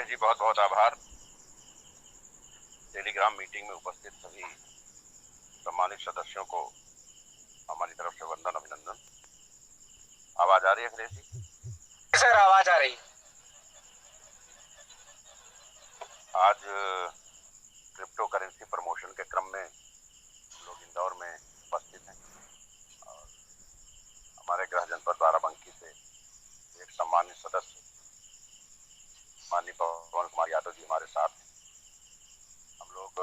अखिलेश जी, बहुत बहुत आभार। टेलीग्राम मीटिंग में उपस्थित सभी सम्मानित सदस्यों को हमारी तरफ से वंदन अभिनंदन। आवाज आ रही है अखिलेश जी? सर आवाज आ रही। आज क्रिप्टो करेंसी प्रमोशन के क्रम में हम लोग इंदौर में उपस्थित हैं और हमारे गृह जनपद बाराबंकी से एक सम्मानित सदस्य माननीय पवन कुमार यादव जी हमारे साथ हैं। हम लोग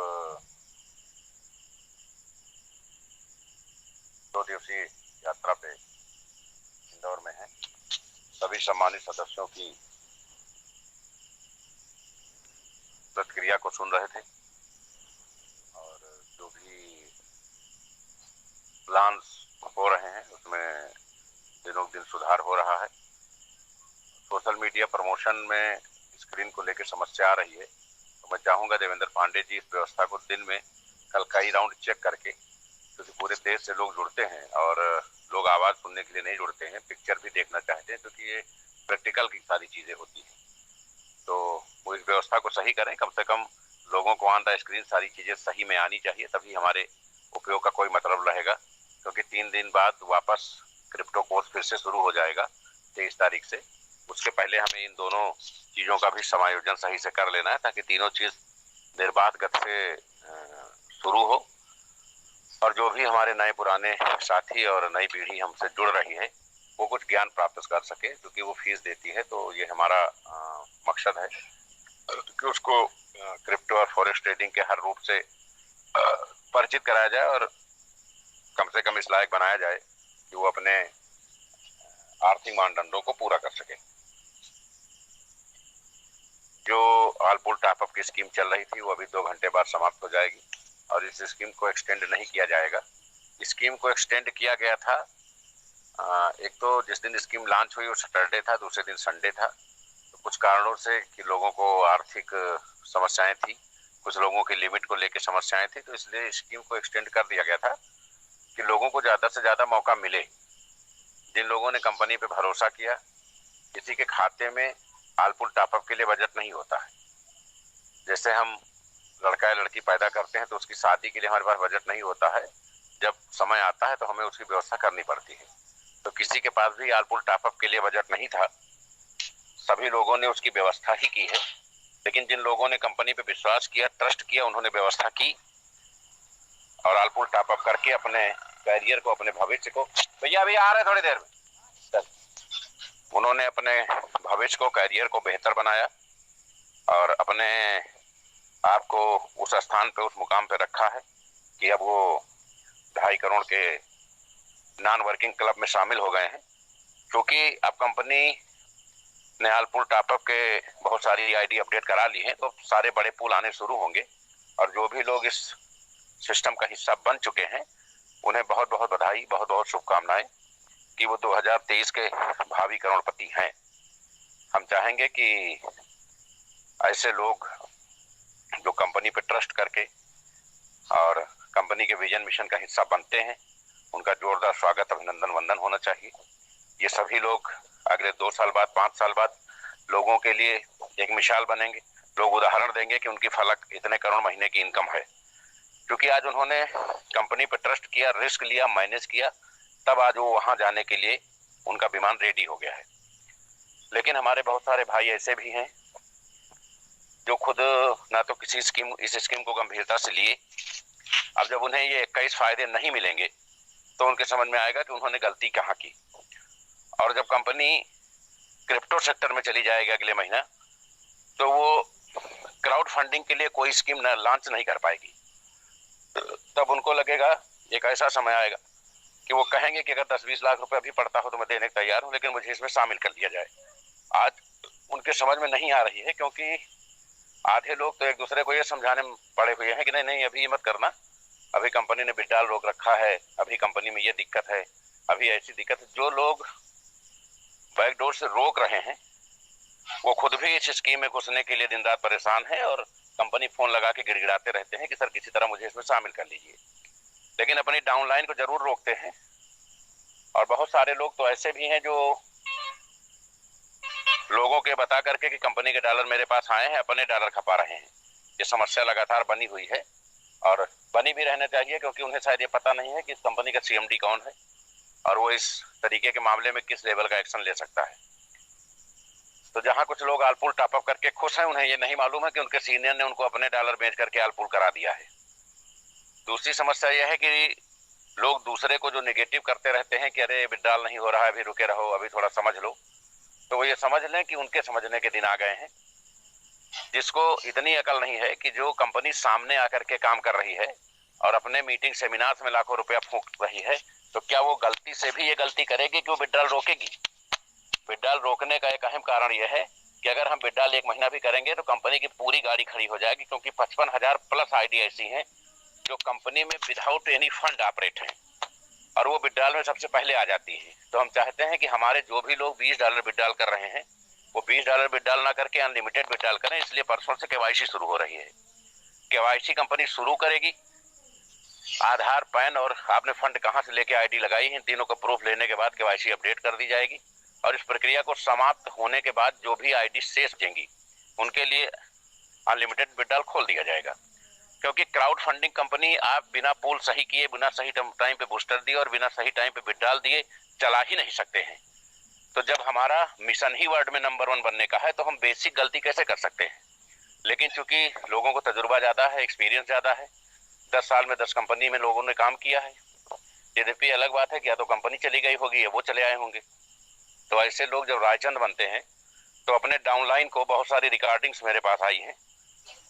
2 दिवसीय यात्रा पे इंदौर में हैं। सभी सम्मानित सदस्यों की प्रतिक्रिया को सुन रहे थे और जो भी प्लान्स हो रहे हैं उसमें दिनों दिन सुधार हो रहा है। सोशल मीडिया प्रमोशन में स्क्रीन को लेकर समस्या आ रही है, तो मैं चाहूंगा देवेंद्र पांडे जी इस व्यवस्था को दिन में कल कई राउंड चेक करके, क्योंकि पूरे देश से लोग जुड़ते हैं और लोग आवाज सुनने के लिए नहीं जुड़ते हैं, पिक्चर भी देखना चाहते हैं, क्योंकि ये प्रैक्टिकल की सारी चीजें होती हैं। तो वो इस व्यवस्था को सही करें, कम से कम लोगों को ऑन द स्क्रीन सारी चीजें सही में आनी चाहिए, तभी हमारे उपयोग का कोई मतलब रहेगा। क्योंकि 3 दिन बाद वापस क्रिप्टो कोर्स फिर से शुरू हो जाएगा 23 तारीख से। उसके पहले हमें इन दोनों चीजों का भी समायोजन सही से कर लेना है, ताकि तीनों चीज निर्बाध गति से शुरू हो और जो भी हमारे नए पुराने साथी और नई पीढ़ी हमसे जुड़ रही है वो कुछ ज्ञान प्राप्त कर सके, क्योंकि वो फीस देती है। तो ये हमारा मकसद है कि उसको क्रिप्टो और फॉरेक्स ट्रेडिंग के हर रूप से परिचित कराया जाए और कम से कम इस लायक बनाया जाए कि वो अपने आर्थिक मानदंडों को पूरा कर सके। जो ऑल पुल टॉपअप की स्कीम चल रही थी वो अभी 2 घंटे बाद समाप्त हो जाएगी और इस स्कीम को एक्सटेंड नहीं किया जाएगा। स्कीम को एक्सटेंड किया गया था, एक तो जिस दिन स्कीम लॉन्च हुई वो सैटरडे था, दूसरे दिन संडे था। तो कुछ कारणों से कि लोगों को आर्थिक समस्याएं थी, कुछ लोगों की लिमिट को लेकर समस्याएं थी, तो इसलिए स्कीम को एक्सटेंड कर दिया गया था कि लोगों को ज्यादा से ज्यादा मौका मिले। जिन लोगों ने कंपनी पे भरोसा किया, किसी के खाते में आलपुल टॉपअप के लिए बजट नहीं होता है। जैसे हम लड़का या लड़की पैदा करते हैं तो उसकी शादी के लिए हमारे पास बजट नहीं होता है, जब समय आता है तो हमें उसकी व्यवस्था करनी पड़ती है। तो किसी के पास भी आलपुल टॉपअप के लिए बजट नहीं था, सभी लोगों ने उसकी व्यवस्था ही की है। लेकिन जिन लोगों ने कंपनी पे विश्वास किया, ट्रस्ट किया, उन्होंने व्यवस्था की और आलपुल टॉपअप करके अपने कैरियर को, अपने भविष्य को, भैया अभी आ रहे थोड़ी देर में, उन्होंने अपने भविष्य को, कैरियर को बेहतर बनाया और अपने आप को उस स्थान पे, उस मुकाम पे रखा है कि अब वो 2.5 करोड़ के नॉन वर्किंग क्लब में शामिल हो गए हैं। क्योंकि अब कंपनी ने आलपुल टॉपअप के बहुत सारी आईडी अपडेट करा ली है, तो सारे बड़े पुल आने शुरू होंगे और जो भी लोग इस सिस्टम का हिस्सा बन चुके हैं उन्हें बहुत बहुत बधाई, बहुत बहुत शुभकामनाएं कि वो 2023 के भावी करोड़पति हैं। हम चाहेंगे कि ऐसे लोग जो कंपनी पे ट्रस्ट करके और कंपनी के विजन मिशन का हिस्सा बनते हैं, उनका जोरदार स्वागत, अभिनंदन, वंदन होना चाहिए। ये सभी लोग अगले 2 साल बाद, 5 साल बाद लोगों के लिए एक मिसाल बनेंगे। लोग उदाहरण देंगे कि उनकी फलक इतने करोड़ महीने की इनकम है, क्योंकि आज उन्होंने कंपनी पे ट्रस्ट किया, रिस्क लिया, मैनेज किया, तब आज वो वहां जाने के लिए उनका विमान रेडी हो गया है। लेकिन हमारे बहुत सारे भाई ऐसे भी हैं जो खुद ना तो किसी इस स्कीम को गंभीरता से लिए। अब जब उन्हें ये 21 फायदे नहीं मिलेंगे तो उनके समझ में आएगा कि उन्होंने गलती कहाँ की। और जब कंपनी क्रिप्टो सेक्टर में चली जाएगी अगले महीना, तो वो क्राउड फंडिंग के लिए कोई स्कीम लॉन्च नहीं कर पाएगी। तब उनको लगेगा, एक ऐसा समय आएगा कि वो कहेंगे कि अगर 10-20 लाख रुपए अभी पड़ता हो तो मैं देने को तैयार हूं, लेकिन मुझे इसमें शामिल कर लिया जाए। आज उनके समझ में नहीं आ रही है, क्योंकि आधे लोग तो एक दूसरे को ये समझाने में पड़े हुए हैं कि नहीं नहीं अभी ये मत करना, अभी कंपनी ने विड्रॉल रोक रखा है, अभी कंपनी में ये दिक्कत है, अभी ऐसी दिक्कत है। जो लोग बैकडोर से रोक रहे हैं वो खुद भी इस स्कीम में घुसने के लिए दिन रात परेशान है और कंपनी फोन लगा के गिड़गिड़ाते रहते हैं कि सर किसी तरह मुझे इसमें शामिल कर लीजिए, लेकिन अपनी डाउनलाइन को जरूर रोकते हैं। और बहुत सारे लोग तो ऐसे भी हैं जो लोगों के बता करके कि कंपनी के डॉलर मेरे पास आए हैं, अपने डॉलर खपा रहे हैं। ये समस्या लगातार बनी हुई है और बनी भी रहना चाहिए, क्योंकि उन्हें शायद ये पता नहीं है कि इस कंपनी का सीएमडी कौन है और वो इस तरीके के मामले में किस लेवल का एक्शन ले सकता है। तो जहां कुछ लोग आलपुल टॉपअप करके खुश हैं, उन्हें ये नहीं मालूम है कि उनके सीनियर ने उनको अपने डॉलर बेच करके आलपुल करा दिया है। दूसरी समस्या यह है कि लोग दूसरे को जो नेगेटिव करते रहते हैं कि अरे विड्रॉल नहीं हो रहा है, अभी रुके रहो, अभी थोड़ा समझ लो, तो वो ये समझ लें कि उनके समझने के दिन आ गए हैं। जिसको इतनी अकल नहीं है कि जो कंपनी सामने आकर के काम कर रही है और अपने मीटिंग सेमिनार्स में लाखों रुपया फूंक रही है, तो क्या वो गलती से भी ये गलती करेगी कि वो विड्रॉल रोकेगी? विड्रॉल रोकने का एक अहम कारण यह है कि अगर हम विड्रॉल 1 महीना भी करेंगे तो कंपनी की पूरी गाड़ी खड़ी हो जाएगी, क्योंकि 55,000 प्लस आईडी ऐसी हैं जो कंपनी में विदाउट एनी फंड ऑपरेट हैं और वो विड्रॉल में सबसे पहले आ जाती है। तो हम चाहते हैं कि हमारे जो भी लोग $20 विड्रॉल कर रहे हैं वो $20 विड्रॉल ना करके अनलिमिटेड विड्रॉल करें। इसलिए परसों से केवाईसी शुरू हो रही है। केवाईसी कंपनी शुरू करेगी। आधार, पैन और आपने फंड कहां से लेके आईडी लगाई है, इन तीनों का प्रूफ लेने के बाद केवाईसी अपडेट कर दी जाएगी और इस प्रक्रिया को समाप्त होने के बाद जो भी आईडी शेष बचेंगी उनके लिए अनलिमिटेड विड्रॉल खोल दिया जाएगा। क्योंकि क्राउड फंडिंग कंपनी आप बिना पूल सही किए, बिना सही टाइम पे बूस्टर दिए और बिना सही टाइम पे विड्रॉल दिए चला ही नहीं सकते हैं। तो जब हमारा मिशन ही वर्ल्ड में नंबर 1 बनने का है तो हम बेसिक गलती कैसे कर सकते हैं? लेकिन चूंकि लोगों को तजुर्बा ज्यादा है, एक्सपीरियंस ज्यादा है, 10 साल में 10 कंपनी में लोगों ने काम किया है। यद्यपि अलग बात है कि या तो कंपनी चली गई होगी या वो चले आए होंगे। तो ऐसे लोग जब रायचंद बनते हैं तो अपने डाउनलाइन को, बहुत सारी रिकॉर्डिंग्स मेरे पास आई हैं,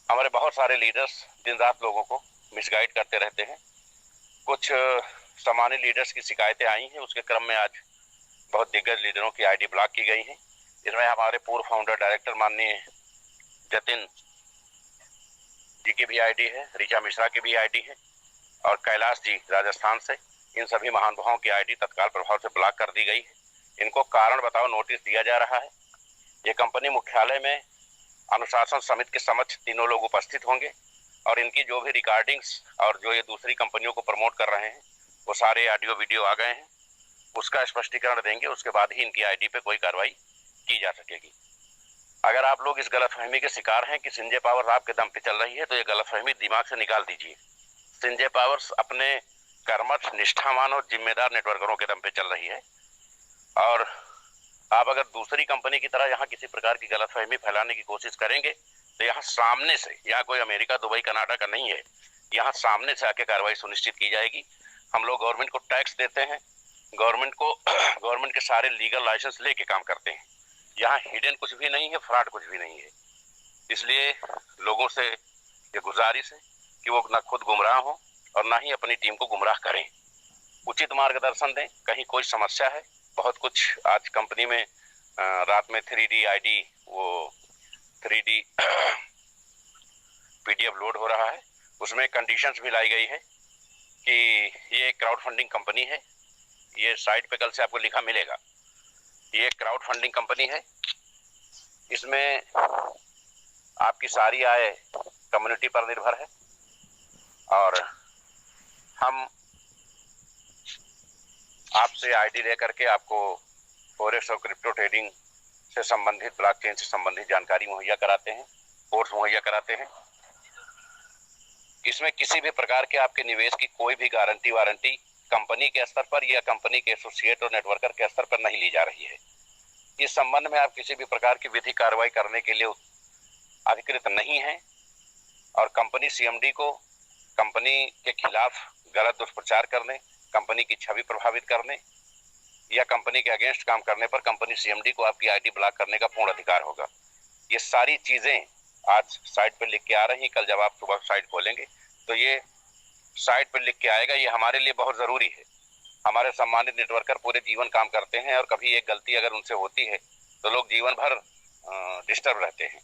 हमारे बहुत सारे लीडर्स दिन रात लोगों को मिसगाइड करते रहते हैं। कुछ सामान्य लीडर्स की शिकायतें आई हैं, उसके क्रम में आज बहुत दिग्गज लीडरों की आईडी ब्लॉक की गई है। इसमें हमारे पूर्व फाउंडर डायरेक्टर माननीय जतिन जी की भी आईडी है, ऋचा मिश्रा की भी आईडी है और कैलाश जी राजस्थान से, इन सभी महानुभावों की आईडी तत्काल प्रभाव से ब्लॉक कर दी गई है। इनको कारण बताओ नोटिस दिया जा रहा है। ये कंपनी मुख्यालय में अनुशासन समिति के समक्ष तीनों लोग उपस्थित होंगे और इनकी जो भी रिकॉर्डिंग्स और जो ये दूसरी कंपनियों को प्रमोट कर रहे हैं वो सारे ऑडियो वीडियो आ गए हैं, उसका स्पष्टीकरण देंगे। उसके बाद ही इनकी आईडी पे कोई कार्रवाई की जा सकेगी। अगर आप लोग इस गलतफहमी के शिकार हैं कि संजय पावर्स आपके दम पे चल रही है तो ये गलतफहमी दिमाग से निकाल दीजिए। संजय पावर्स अपने कर्मठ, निष्ठावान और जिम्मेदार नेटवर्करों के दम पे चल रही है और आप अगर दूसरी कंपनी की तरह यहाँ किसी प्रकार की गलतफहमी फैलाने की कोशिश करेंगे तो यहाँ सामने से, यहाँ कोई अमेरिका, दुबई, कनाडा का नहीं है, यहाँ सामने से आके कार्रवाई सुनिश्चित की जाएगी। हम लोग गवर्नमेंट को टैक्स देते हैं, गवर्नमेंट के सारे लीगल लाइसेंस लेके काम करते हैं। यहाँ हिडन कुछ भी नहीं है, फ्रॉड कुछ भी नहीं है। इसलिए लोगों से ये गुजारिश है कि वो ना खुद गुमराह हो और ना ही अपनी टीम को गुमराह करें, उचित मार्गदर्शन दें। कहीं कोई समस्या है, बहुत कुछ आज कंपनी में रात में 3D आईडी, वो 3D PDF लोड हो रहा है, उसमें कंडीशंस भी लाई गई है कि ये क्राउड फंडिंग कंपनी है। ये साइट पे कल से आपको लिखा मिलेगा, ये क्राउड फंडिंग कंपनी है, इसमें आपकी सारी आय कम्युनिटी पर निर्भर है और हम आपसे आईडी लेकर के आपको फॉरेक्स और क्रिप्टो ट्रेडिंग से संबंधित, ब्लॉकचेन से संबंधित जानकारी मुहैया कराते हैं, कोर्स मुहैया कराते हैं। इसमें किसी भी प्रकार के आपके निवेश की कोई भी गारंटी वारंटी कंपनी के स्तर पर या कंपनी के एसोसिएट और नेटवर्कर के स्तर पर नहीं ली जा रही है। इस संबंध में आप किसी भी प्रकार की विधिक कार्रवाई करने के लिए अधिकृत नहीं है और कंपनी सीएमडी को कंपनी के खिलाफ गलत दुष्प्रचार करने, कंपनी की छवि प्रभावित करने या कंपनी के अगेंस्ट काम करने पर कंपनी सीएमडी को आपकी आईडी ब्लॉक करने का पूर्ण अधिकार होगा। ये सारी चीजें आज साइट पर लिख के आ रही हैं। कल जब आप सुबह साइट खोलेंगे तो ये साइट पर लिख के आएगा। ये हमारे लिए बहुत जरूरी है। हमारे सम्मानित नेटवर्कर पूरे जीवन काम करते हैं और कभी एक गलती अगर उनसे होती है तो लोग जीवन भर डिस्टर्ब रहते हैं।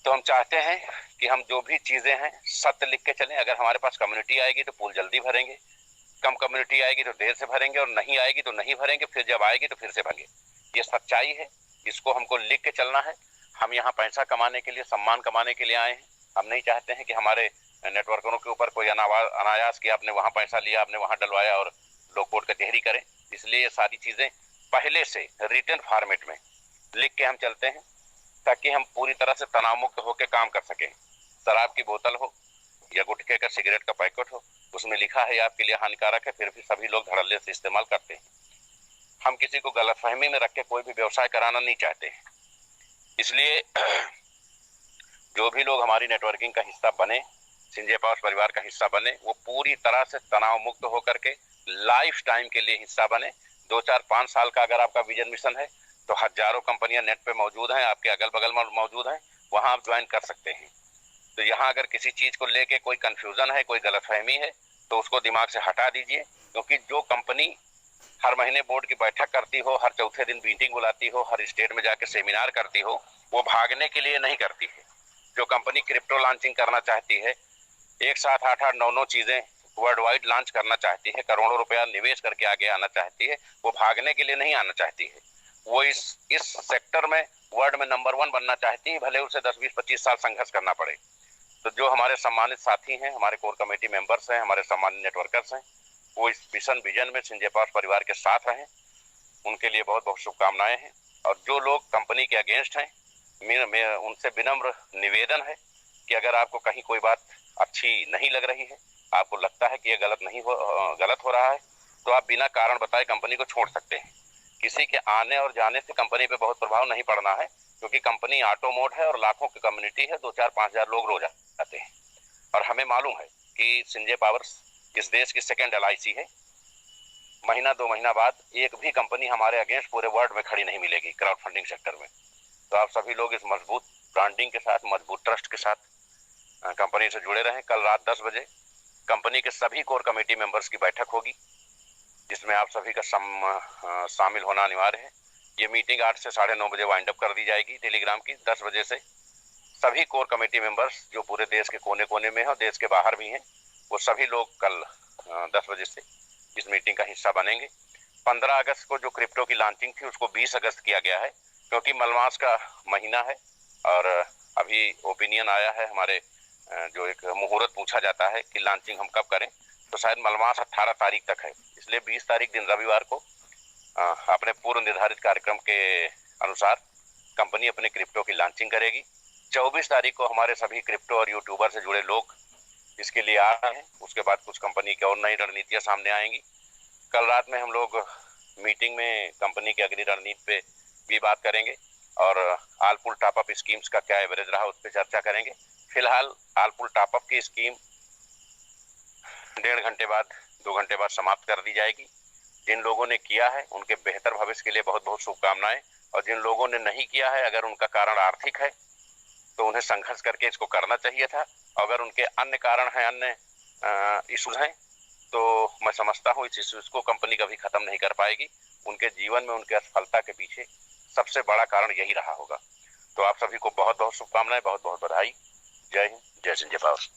तो हम चाहते हैं कि हम जो भी चीजें हैं सत्य लिख के चलें। अगर हमारे पास कम्युनिटी आएगी तो पूल जल्दी भरेंगे, कम कम्युनिटी आएगी तो देर से भरेंगे और नहीं आएगी तो नहीं भरेंगे, फिर जब आएगी तो फिर से भरेंगे। ये सच्चाई है, इसको हमको लिख के चलना है। हम यहाँ पैसा कमाने के लिए, सम्मान कमाने के लिए आए हैं। हम नहीं चाहते हैं कि हमारे नेटवर्करों के ऊपर कोई अनायास कि आपने वहाँ पैसा लिया, आपने वहाँ डलवाया और लोग कोर्ट कचहरी करें। इसलिए ये सारी चीजें पहले से रिटन फॉर्मेट में लिख के हम चलते हैं ताकि हम पूरी तरह से तनाव मुक्त होकर काम कर सकें। शराब की बोतल हो या गुटखे का सिगरेट का पैकेट हो, उसमें लिखा है आपके लिए हानिकारक है, फिर भी सभी लोग धड़ल्ले से इस्तेमाल करते हैं। हम किसी को गलतफहमी में रख के कोई भी व्यवसाय कराना नहीं चाहते हैं। इसलिए जो भी लोग हमारी नेटवर्किंग का हिस्सा बने, संजय पावर्स परिवार का हिस्सा बने, वो पूरी तरह से तनाव मुक्त होकर के लाइफ टाइम के लिए हिस्सा बने। 2 4 5 साल का अगर आपका विजन मिशन है तो हजारों कंपनियां नेट पे मौजूद हैं, आपके अगल बगल में मौजूद हैं, वहां आप ज्वाइन कर सकते हैं। तो यहाँ अगर किसी चीज को लेके कोई कंफ्यूजन है, कोई गलतफहमी है, तो उसको दिमाग से हटा दीजिए। क्योंकि जो कंपनी हर महीने बोर्ड की बैठक करती हो, हर चौथे दिन मीटिंग बुलाती हो, हर स्टेट में जाके सेमिनार करती हो, वो भागने के लिए नहीं करती है। जो कंपनी क्रिप्टो लॉन्चिंग करना चाहती है, एक साथ 8 8 9 चीजें वर्ल्ड वाइड लॉन्च करना चाहती है, करोड़ों रुपया निवेश करके आगे आना चाहती है, वो भागने के लिए नहीं आना चाहती है। वो इस सेक्टर में वर्ल्ड में नंबर 1 बनना चाहती है, भले उसे 10 20 25 साल संघर्ष करना पड़े। तो जो हमारे सम्मानित साथी हैं, हमारे कोर कमेटी मेंबर्स हैं, हमारे सम्मानित नेटवर्कर्स हैं, वो इस मिशन विजन में संजय पावर्स परिवार के साथ रहें, उनके लिए बहुत बहुत शुभकामनाएं हैं। और जो लोग कंपनी के अगेंस्ट हैं, मैं उनसे विनम्र निवेदन है कि अगर आपको कहीं कोई बात अच्छी नहीं लग रही है, आपको लगता है कि ये गलत हो रहा है, तो आप बिना कारण बताए कंपनी को छोड़ सकते हैं। किसी के आने और जाने से कंपनी पे बहुत प्रभाव नहीं पड़ना है, क्योंकि कंपनी ऑटो मोड है और लाखों की कम्युनिटी है, 2 4 5 हजार लोग रोज आते हैं। और हमें मालूम है कि संजय पावर्स इस देश की सेकेंड LIC है। महीना 2 महीना बाद एक भी कंपनी हमारे अगेंस्ट पूरे वर्ल्ड में खड़ी नहीं मिलेगी क्राउड फंडिंग सेक्टर में। तो आप सभी लोग इस मजबूत ब्रांडिंग के साथ, मजबूत ट्रस्ट के साथ कंपनी से जुड़े रहें। कल रात 10 बजे कंपनी के सभी कोर कमेटी मेंबर्स की बैठक होगी, जिसमें आप सभी का शामिल होना अनिवार्य है। ये मीटिंग 8 से 9:30 बजे वाइंड अप कर दी जाएगी टेलीग्राम की। 10 बजे से सभी कोर कमेटी मेंबर्स जो पूरे देश के कोने कोने में हैं और देश के बाहर भी हैं, वो सभी लोग कल 10 बजे से इस मीटिंग का हिस्सा बनेंगे। 15 अगस्त को जो क्रिप्टो की लॉन्चिंग थी उसको 20 अगस्त किया गया है, क्योंकि मलमास का महीना है और अभी ओपिनियन आया है हमारे, जो एक मुहूर्त पूछा जाता है कि लॉन्चिंग हम कब करें, तो शायद मलमास 18 तारीख तक है। इसलिए 20 तारीख दिन रविवार को अपने पूर्व निर्धारित कार्यक्रम के अनुसार कंपनी अपने क्रिप्टो की लॉन्चिंग करेगी। 24 तारीख को हमारे सभी क्रिप्टो और यूट्यूबर से जुड़े लोग इसके लिए आ रहे हैं। उसके बाद कुछ कंपनी की और नई रणनीतियां सामने आएंगी। कल रात में हम लोग मीटिंग में कंपनी की अगली रणनीति पे भी बात करेंगे और ऑल पूल टॉपअप स्कीम्स का क्या एवरेज रहा उस पर चर्चा करेंगे। फिलहाल ऑल पूल टॉपअप की स्कीम 1.5 घंटे बाद, 2 घंटे बाद समाप्त कर दी जाएगी। जिन लोगों ने किया है उनके बेहतर भविष्य के लिए बहुत बहुत शुभकामनाएं, और जिन लोगों ने नहीं किया है, अगर उनका कारण आर्थिक है तो उन्हें संघर्ष करके इसको करना चाहिए था। अगर उनके अन्य कारण हैं, अन्य इश्यूज हैं, तो मैं समझता हूँ इस इश्यूज को कंपनी कभी खत्म नहीं कर पाएगी। उनके जीवन में उनके असफलता के पीछे सबसे बड़ा कारण यही रहा होगा। तो आप सभी को बहुत बहुत शुभकामनाएं, बहुत बहुत बधाई। जय हिंद, जय संजय पावर्स।